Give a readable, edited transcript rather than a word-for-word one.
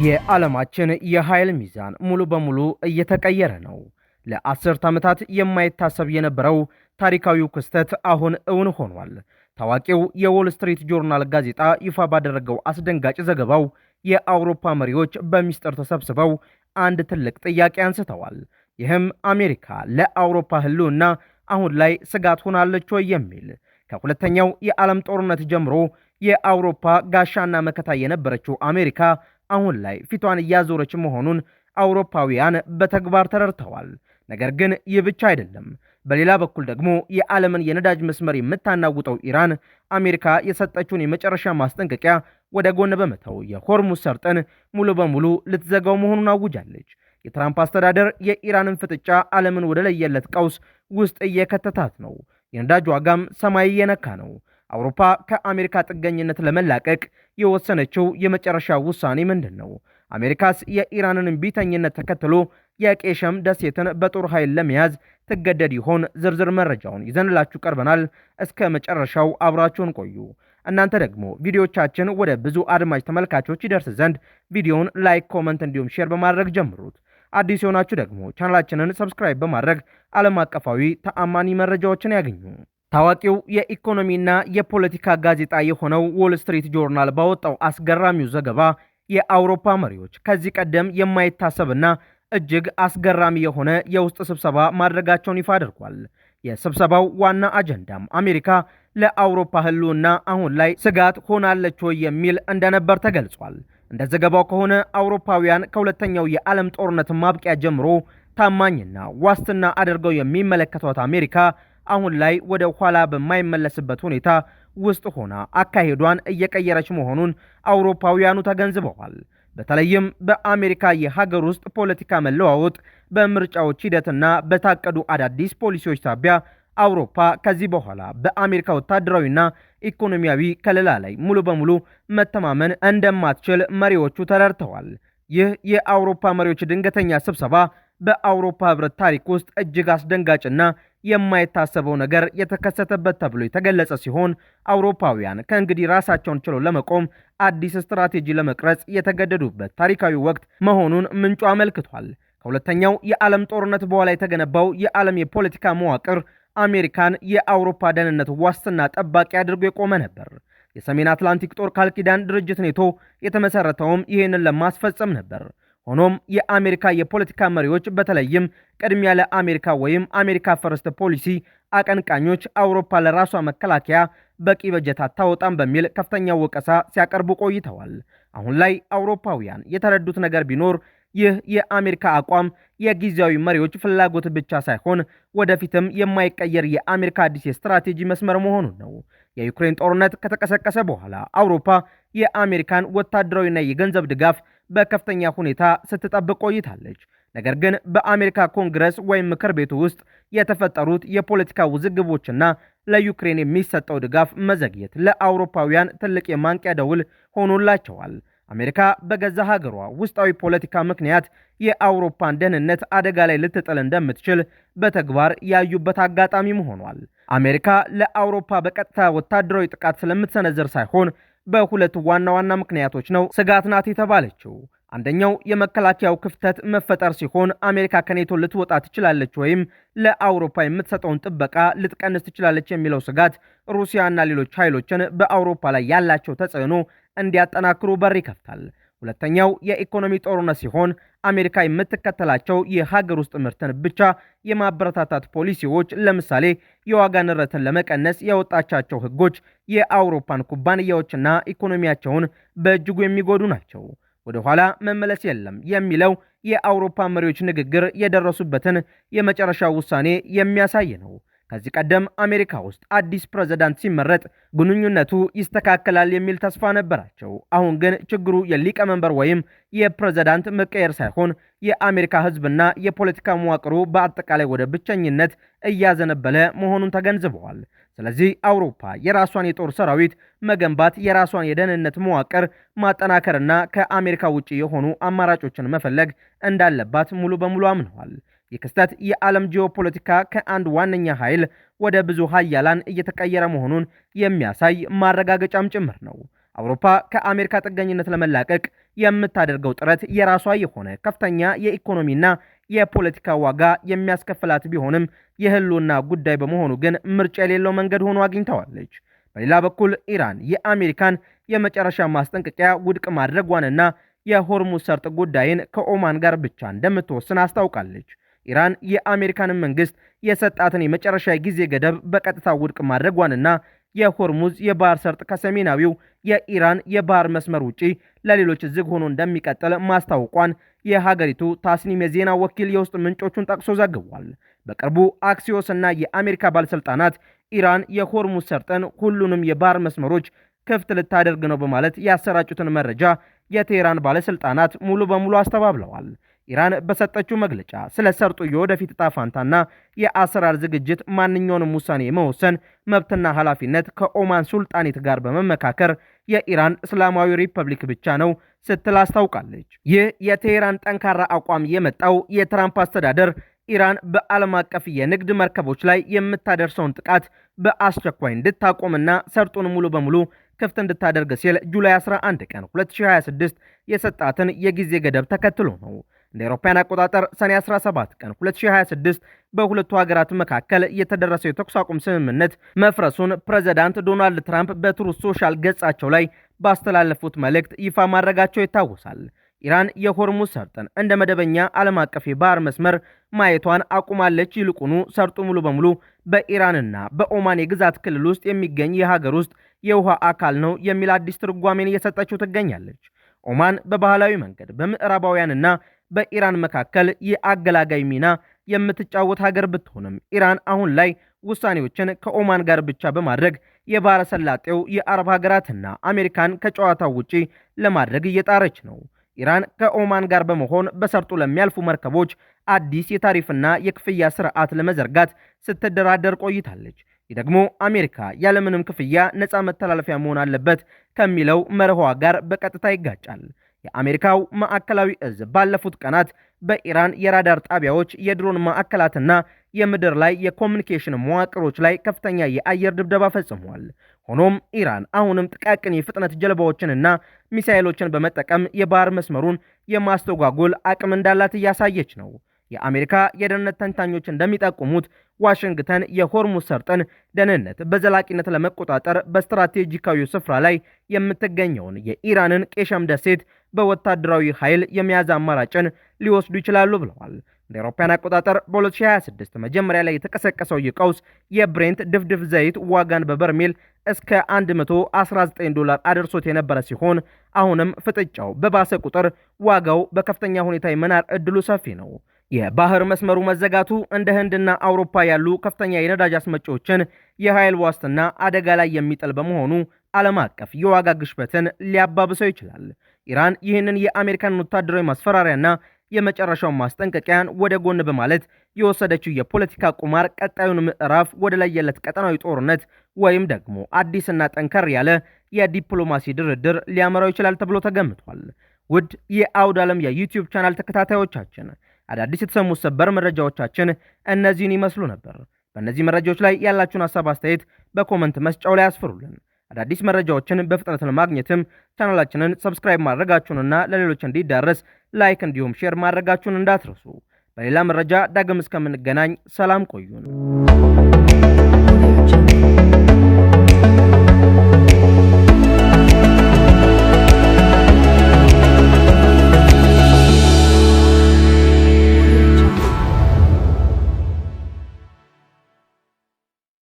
የዓለማችን የኃይል ሚዛን ሙሉ በሙሉ እየተቀየረ ነው። ለአስርት ዓመታት የማይታሰብ የነበረው ታሪካዊው ክስተት አሁን እውን ሆኗል። ታዋቂው የዎል ስትሪት ጆርናል ጋዜጣ ይፋ ባደረገው አስደንጋጭ ዘገባው የአውሮፓ መሪዎች በሚስጥር ተሰብስበው አንድ ትልቅ ጥያቄ አንስተዋል። ይህም አሜሪካ ለአውሮፓ ሕልውና አሁን ላይ ስጋት ሆናለች ወይ የሚል። ከሁለተኛው የዓለም ጦርነት ጀምሮ የአውሮፓ ጋሻና መከታ የነበረችው አሜሪካ አሁን ላይ ፊቷን እያዞረች መሆኑን አውሮፓውያን በተግባር ተረድተዋል። ነገር ግን ይህ ብቻ አይደለም። በሌላ በኩል ደግሞ የዓለምን የነዳጅ መስመር የምታናውጠው ኢራን አሜሪካ የሰጠችውን የመጨረሻ ማስጠንቀቂያ ወደ ጎን በመተው የሆርሙዝ ሰርጥን ሙሉ በሙሉ ልትዘጋው መሆኑን አውጃለች። የትራምፕ አስተዳደር የኢራንን ፍጥጫ ዓለምን ወደ ለየለት ቀውስ ውስጥ እየከተታት ነው። የነዳጅ ዋጋም ሰማይ እየነካ ነው። አውሮፓ ከአሜሪካ ጥገኝነት ለመላቀቅ የወሰነችው የመጨረሻ ውሳኔ ምንድን ነው? አሜሪካስ የኢራንን እምቢተኝነት ተከትሎ የቄሸም ደሴትን በጦር ኃይል ለመያዝ ትገደድ ይሆን? ዝርዝር መረጃውን ይዘንላችሁ ቀርበናል። እስከ መጨረሻው አብራችሁን ቆዩ። እናንተ ደግሞ ቪዲዮቻችን ወደ ብዙ አድማጭ ተመልካቾች ይደርስ ዘንድ ቪዲዮውን ላይክ፣ ኮመንት እንዲሁም ሼር በማድረግ ጀምሩት። አዲስ የሆናችሁ ደግሞ ቻናላችንን ሰብስክራይብ በማድረግ ዓለም አቀፋዊ ተአማኒ መረጃዎችን ያገኙ። ታዋቂው የኢኮኖሚና የፖለቲካ ጋዜጣ የሆነው ዎል ስትሪት ጆርናል ባወጣው አስገራሚው ዘገባ የአውሮፓ መሪዎች ከዚህ ቀደም የማይታሰብና እጅግ አስገራሚ የሆነ የውስጥ ስብሰባ ማድረጋቸውን ይፋ አድርጓል። የስብሰባው ዋና አጀንዳም አሜሪካ ለአውሮፓ ሕልውና አሁን ላይ ስጋት ሆናለች ወይ የሚል እንደነበር ተገልጿል። እንደ ዘገባው ከሆነ አውሮፓውያን ከሁለተኛው የዓለም ጦርነት ማብቂያ ጀምሮ ታማኝና ዋስትና አድርገው የሚመለከቷት አሜሪካ አሁን ላይ ወደ ኋላ በማይመለስበት ሁኔታ ውስጥ ሆና አካሄዷን እየቀየረች መሆኑን አውሮፓውያኑ ተገንዝበዋል። በተለይም በአሜሪካ የሀገር ውስጥ ፖለቲካ መለዋወጥ፣ በምርጫዎች ሂደትና በታቀዱ አዳዲስ ፖሊሲዎች ሳቢያ አውሮፓ ከዚህ በኋላ በአሜሪካ ወታደራዊና ኢኮኖሚያዊ ከለላ ላይ ሙሉ በሙሉ መተማመን እንደማትችል መሪዎቹ ተረድተዋል። ይህ የአውሮፓ መሪዎች ድንገተኛ ስብሰባ በአውሮፓ ህብረት ታሪክ ውስጥ እጅግ አስደንጋጭና የማይታሰበው ነገር የተከሰተበት ተብሎ የተገለጸ ሲሆን አውሮፓውያን ከእንግዲህ ራሳቸውን ችለው ለመቆም አዲስ ስትራቴጂ ለመቅረጽ የተገደዱበት ታሪካዊ ወቅት መሆኑን ምንጩ አመልክቷል። ከሁለተኛው የዓለም ጦርነት በኋላ የተገነባው የዓለም የፖለቲካ መዋቅር አሜሪካን የአውሮፓ ደህንነት ዋስትና ጠባቂ አድርጎ የቆመ ነበር። የሰሜን አትላንቲክ ጦር ቃል ኪዳን ድርጅት ኔቶ የተመሰረተውም ይህንን ለማስፈጸም ነበር። ሆኖም የአሜሪካ የፖለቲካ መሪዎች በተለይም ቅድሚያ ለአሜሪካ ወይም አሜሪካ ፈርስት ፖሊሲ አቀንቃኞች አውሮፓ ለራሷ መከላከያ በቂ በጀት አታወጣም በሚል ከፍተኛ ወቀሳ ሲያቀርቡ ቆይተዋል። አሁን ላይ አውሮፓውያን የተረዱት ነገር ቢኖር ይህ የአሜሪካ አቋም የጊዜያዊ መሪዎች ፍላጎት ብቻ ሳይሆን ወደፊትም የማይቀየር የአሜሪካ አዲስ የስትራቴጂ መስመር መሆኑን ነው። የዩክሬን ጦርነት ከተቀሰቀሰ በኋላ አውሮፓ የአሜሪካን ወታደራዊና የገንዘብ ድጋፍ በከፍተኛ ሁኔታ ስትጠብቅ ቆይታለች። ነገር ግን በአሜሪካ ኮንግረስ ወይም ምክር ቤቱ ውስጥ የተፈጠሩት የፖለቲካ ውዝግቦችና ለዩክሬን የሚሰጠው ድጋፍ መዘግየት ለአውሮፓውያን ትልቅ የማንቂያ ደውል ሆኖላቸዋል። አሜሪካ በገዛ ሀገሯ ውስጣዊ ፖለቲካ ምክንያት የአውሮፓን ደህንነት አደጋ ላይ ልትጥል እንደምትችል በተግባር ያዩበት አጋጣሚም ሆኗል። አሜሪካ ለአውሮፓ በቀጥታ ወታደራዊ ጥቃት ስለምትሰነዝር ሳይሆን በሁለት ዋና ዋና ምክንያቶች ነው ስጋት ናት የተባለችው። አንደኛው የመከላከያው ክፍተት መፈጠር ሲሆን አሜሪካ ከኔቶ ልትወጣ ትችላለች ወይም ለአውሮፓ የምትሰጠውን ጥበቃ ልትቀንስ ትችላለች የሚለው ስጋት ሩሲያና ሌሎች ኃይሎችን በአውሮፓ ላይ ያላቸው ተጽዕኖ እንዲያጠናክሩ በር ይከፍታል። ሁለተኛው የኢኮኖሚ ጦርነት ሲሆን አሜሪካ የምትከተላቸው የሀገር ውስጥ ምርትን ብቻ የማበረታታት ፖሊሲዎች፣ ለምሳሌ የዋጋ ንረትን ለመቀነስ ያወጣቻቸው ሕጎች የአውሮፓን ኩባንያዎችና ኢኮኖሚያቸውን በእጅጉ የሚጎዱ ናቸው። ወደ ኋላ መመለስ የለም የሚለው የአውሮፓ መሪዎች ንግግር የደረሱበትን የመጨረሻ ውሳኔ የሚያሳይ ነው። ከዚህ ቀደም አሜሪካ ውስጥ አዲስ ፕሬዝዳንት ሲመረጥ ግንኙነቱ ይስተካከላል የሚል ተስፋ ነበራቸው። አሁን ግን ችግሩ የሊቀመንበር ወይም የፕሬዝዳንት መቀየር ሳይሆን የአሜሪካ ሕዝብና የፖለቲካ መዋቅሩ በአጠቃላይ ወደ ብቸኝነት እያዘነበለ መሆኑን ተገንዝበዋል። ስለዚህ አውሮፓ የራሷን የጦር ሰራዊት መገንባት፣ የራሷን የደህንነት መዋቅር ማጠናከርና ከአሜሪካ ውጭ የሆኑ አማራጮችን መፈለግ እንዳለባት ሙሉ በሙሉ አምነዋል። ይህ ክስተት የዓለም ጂኦፖለቲካ ከአንድ ዋነኛ ኃይል ወደ ብዙ ኃያላን እየተቀየረ መሆኑን የሚያሳይ ማረጋገጫም ጭምር ነው። አውሮፓ ከአሜሪካ ጥገኝነት ለመላቀቅ የምታደርገው ጥረት የራሷ የሆነ ከፍተኛ የኢኮኖሚና የፖለቲካ ዋጋ የሚያስከፍላት ቢሆንም የህልውና ጉዳይ በመሆኑ ግን ምርጫ የሌለው መንገድ ሆኖ አግኝተዋለች። በሌላ በኩል ኢራን የአሜሪካን የመጨረሻ ማስጠንቀቂያ ውድቅ ማድረጓንና የሆርሙዝ ሰርጥ ጉዳይን ከኦማን ጋር ብቻ እንደምትወስን አስታውቃለች። ኢራን የአሜሪካንን መንግስት የሰጣትን የመጨረሻ ጊዜ ገደብ በቀጥታ ውድቅ ማድረጓንና የሆርሙዝ የባህር ሰርጥ ከሰሜናዊው የኢራን የባህር መስመር ውጪ ለሌሎች ዝግ ሆኖ እንደሚቀጥል ማስታወቋን የሀገሪቱ ታስኒም የዜና ወኪል የውስጥ ምንጮቹን ጠቅሶ ዘግቧል። በቅርቡ አክሲዮስ እና የአሜሪካ ባለስልጣናት ኢራን የሆርሙዝ ሰርጥን ሁሉንም የባህር መስመሮች ክፍት ልታደርግ ነው በማለት ያሰራጩትን መረጃ የቴህራን ባለስልጣናት ሙሉ በሙሉ አስተባብለዋል። ኢራን በሰጠችው መግለጫ ስለ ሰርጡ የወደፊት ዕጣ ፈንታና የአሰራር ዝግጅት ማንኛውንም ውሳኔ የመወሰን መብትና ኃላፊነት ከኦማን ሱልጣኔት ጋር በመመካከር የኢራን እስላማዊ ሪፐብሊክ ብቻ ነው ስትል አስታውቃለች። ይህ የቴህራን ጠንካራ አቋም የመጣው የትራምፕ አስተዳደር ኢራን በዓለም አቀፍ የንግድ መርከቦች ላይ የምታደርሰውን ጥቃት በአስቸኳይ እንድታቆምና ሰርጡን ሙሉ በሙሉ ክፍት እንድታደርግ ሲል ጁላይ 11 ቀን 2026 የሰጣትን የጊዜ ገደብ ተከትሎ ነው። እንደ አውሮፓውያን አቆጣጠር ሰኔ 17 ቀን 2026 በሁለቱ ሀገራት መካከል የተደረሰው የተኩስ አቁም ስምምነት መፍረሱን ፕሬዝዳንት ዶናልድ ትራምፕ በትሩዝ ሶሻል ገጻቸው ላይ ባስተላለፉት መልእክት ይፋ ማድረጋቸው ይታወሳል። ኢራን የሆርሙዝ ሰርጥን እንደ መደበኛ ዓለም አቀፍ የባህር መስመር ማየቷን አቁማለች። ይልቁኑ ሰርጡ ሙሉ በሙሉ በኢራንና በኦማን የግዛት ክልል ውስጥ የሚገኝ የሀገር ውስጥ የውሃ አካል ነው የሚል አዲስ ትርጓሜን እየሰጠችው ትገኛለች። ኦማን በባህላዊ መንገድ በምዕራባውያንና በኢራን መካከል የአገላጋይ ሚና የምትጫወት ሀገር ብትሆንም ኢራን አሁን ላይ ውሳኔዎችን ከኦማን ጋር ብቻ በማድረግ የባህረ ሰላጤው የአረብ ሀገራትና አሜሪካን ከጨዋታው ውጪ ለማድረግ እየጣረች ነው። ኢራን ከኦማን ጋር በመሆን በሰርጡ ለሚያልፉ መርከቦች አዲስ የታሪፍና የክፍያ ስርዓት ለመዘርጋት ስትደራደር ቆይታለች። ይህ ደግሞ አሜሪካ ያለምንም ክፍያ ነፃ መተላለፊያ መሆን አለበት ከሚለው መርሆዋ ጋር በቀጥታ ይጋጫል። የአሜሪካው ማዕከላዊ እዝ ባለፉት ቀናት በኢራን የራዳር ጣቢያዎች፣ የድሮን ማዕከላትና የምድር ላይ የኮሚኒኬሽን መዋቅሮች ላይ ከፍተኛ የአየር ድብደባ ፈጽሟል። ሆኖም ኢራን አሁንም ጥቃቅን የፍጥነት ጀልባዎችንና ሚሳኤሎችን በመጠቀም የባህር መስመሩን የማስተጓጎል አቅም እንዳላት እያሳየች ነው። የአሜሪካ የደህንነት ተንታኞች እንደሚጠቁሙት ዋሽንግተን የሆርሙዝ ሰርጥን ደህንነት በዘላቂነት ለመቆጣጠር በስትራቴጂካዊ ስፍራ ላይ የምትገኘውን የኢራንን ቄሸም ደሴት በወታደራዊ ኃይል የመያዝ አማራጭን ሊወስዱ ይችላሉ ብለዋል። እንደ አውሮፓውያን አቆጣጠር በ2026 መጀመሪያ ላይ የተቀሰቀሰው ይህ ቀውስ የብሬንት ድፍድፍ ዘይት ዋጋን በበርሜል እስከ $119 አድርሶት የነበረ ሲሆን አሁንም ፍጥጫው በባሰ ቁጥር ዋጋው በከፍተኛ ሁኔታ የመናር እድሉ ሰፊ ነው። የባህር መስመሩ መዘጋቱ እንደ ህንድና አውሮፓ ያሉ ከፍተኛ የነዳጅ አስመጪዎችን የኃይል ዋስትና አደጋ ላይ የሚጥል በመሆኑ ዓለም አቀፍ የዋጋ ግሽበትን ሊያባብሰው ይችላል። ኢራን ይህንን የአሜሪካን ወታደራዊ ማስፈራሪያና የመጨረሻውን ማስጠንቀቂያን ወደ ጎን በማለት የወሰደችው የፖለቲካ ቁማር ቀጣዩን ምዕራፍ ወደ ለየለት ቀጠናዊ ጦርነት ወይም ደግሞ አዲስና ጠንከር ያለ የዲፕሎማሲ ድርድር ሊያመራው ይችላል ተብሎ ተገምቷል። ውድ የአውድ ዓለም የዩቲዩብ ቻናል ተከታታዮቻችን አዳዲስ የተሰሙ ሰበር መረጃዎቻችን እነዚህን ይመስሉ ነበር። በእነዚህ መረጃዎች ላይ ያላችሁን ሀሳብ አስተያየት በኮመንት መስጫው ላይ አስፍሩልን። አዳዲስ መረጃዎችን በፍጥነት ለማግኘትም ቻናላችንን ሰብስክራይብ ማድረጋችሁንና ለሌሎች እንዲዳረስ ላይክ እንዲሁም ሼር ማድረጋችሁን እንዳትረሱ። በሌላ መረጃ ዳግም እስከምንገናኝ ሰላም ቆዩን።